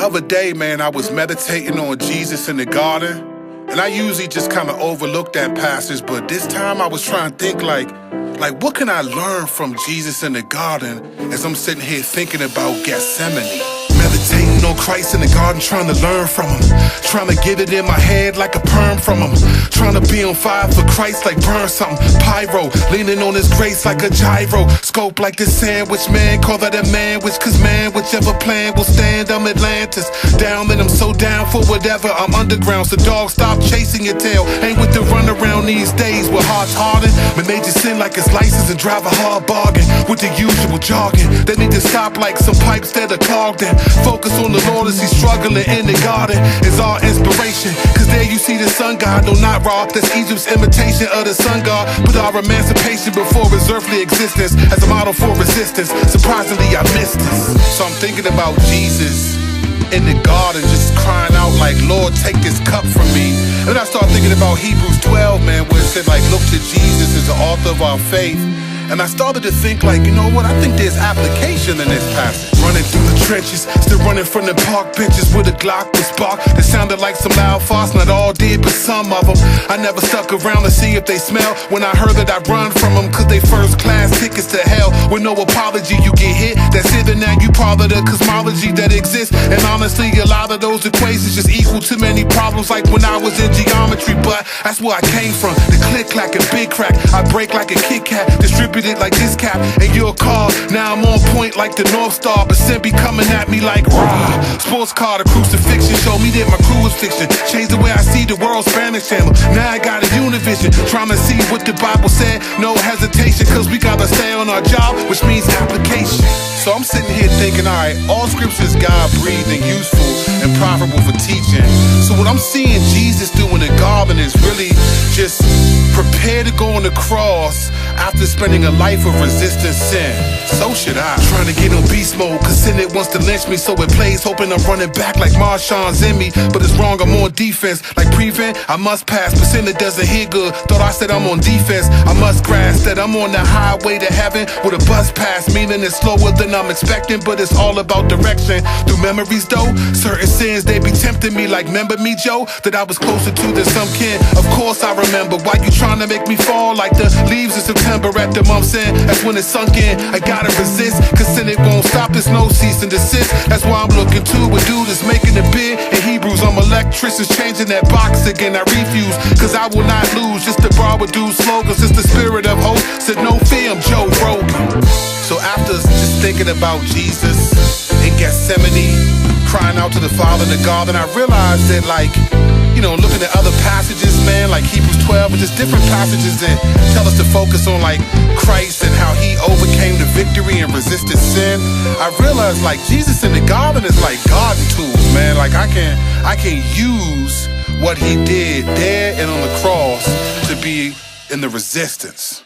other day, man, I was meditating on Jesus in the garden, and I usually just kind of overlook that passage, but this time I was trying to think like what can I learn from Jesus in the garden as I'm sitting here thinking about Gethsemane? Meditating on Christ in the garden, trying to learn from him, trying to get it in my head like a perm from him, trying to be on fire for Christ like burn something, pyro, leaning on his grace like a gyro, scope like this sandwich, man, call that a manwich, cause man, whichever plan will stand, I'm Atlantis, down and I'm so down for whatever, I'm underground, so dog, stop chasing your tail, ain't with the run around these days, with hearts hardened, but major sin like it's license and drive a hard bargain, with the usual jargon, they need to stop like some pipes that are clogged in. Focus on the Lord as he's struggling in the garden is our inspiration. Cause there you see the sun god, no not raw. That's Egypt's imitation of the sun god. But our emancipation before his earthly existence as a model for resistance. Surprisingly, I missed this. So I'm thinking about Jesus in the garden, just crying out like, Lord, take this cup from me. And then I start thinking about Hebrews 12, man, where it said like, look to Jesus as the author of our faith. And I started to think like, you know what, I think there's application in this passage. Running through the trenches, still running from the park benches with a Glock with spark that sounded like some loud farce, not all did, but some of them. I never stuck around to see if they smell when I heard that I run from them, cause they first class tickets to hell. With no apology, you get hit, that's it, and now you part of the cosmology that exists. And honestly, a lot of those equations just equal to many problems like when I was in geometry, but that's where I came from. The click clack and big crack, I break like a Kit Kat, distributed like this cap and your car. Now I'm on point like the North Star, but Sin be coming at me like rah. Sports car, the crucifixion show me that my crew is fiction. Change the way I see the world, Spanish channel. Now I got a Univision, trying to see what the Bible said. No hesitation, cause we gotta stay on our job, which means application. So I'm sitting here thinking, alright, all scripture is God-breathed and useful and profitable for teaching. So what I'm seeing Jesus do in the garden is really just prepare to go on the cross after spending a life of resisting sin. So should I. Trying to get on beast mode, cause sin it wants to lynch me, so it plays hoping I'm running back like Marshawn's in me. But it's wrong, I'm on defense. Like prevent, I must pass, but sin it doesn't hit good. Thought I said I'm on defense, I must grasp that I'm on the highway to heaven with a bus pass, meaning it's slower than I'm expecting, but it's all about direction. Through memories though, certain sins they be tempting me like, remember me Joe, that I was closer to than some kin. Of course I remember, why you trying to make me fall like the leaves in September at the month's end? That's when it sunk in, I gotta resist, cause sin it won't stop, there's no cease and desist. That's why I'm looking to a dude that's making a bid. In Hebrews, I'm electricians changing that box again, I refuse, cause I will not lose, just to borrow dude's slogans, it's the spirit of hope, said no fear, I'm Joe Rogan. So after just thinking about Jesus in Gethsemane, crying out to the Father in the garden, I realized that like, you know, looking at other passages, man, like Hebrews 12, and just different passages that tell us to focus on like Christ and how he overcame the victory and resisted sin. I realized like Jesus in the garden is like garden tools, man. Like I can use what he did there and on the cross to be in the resistance.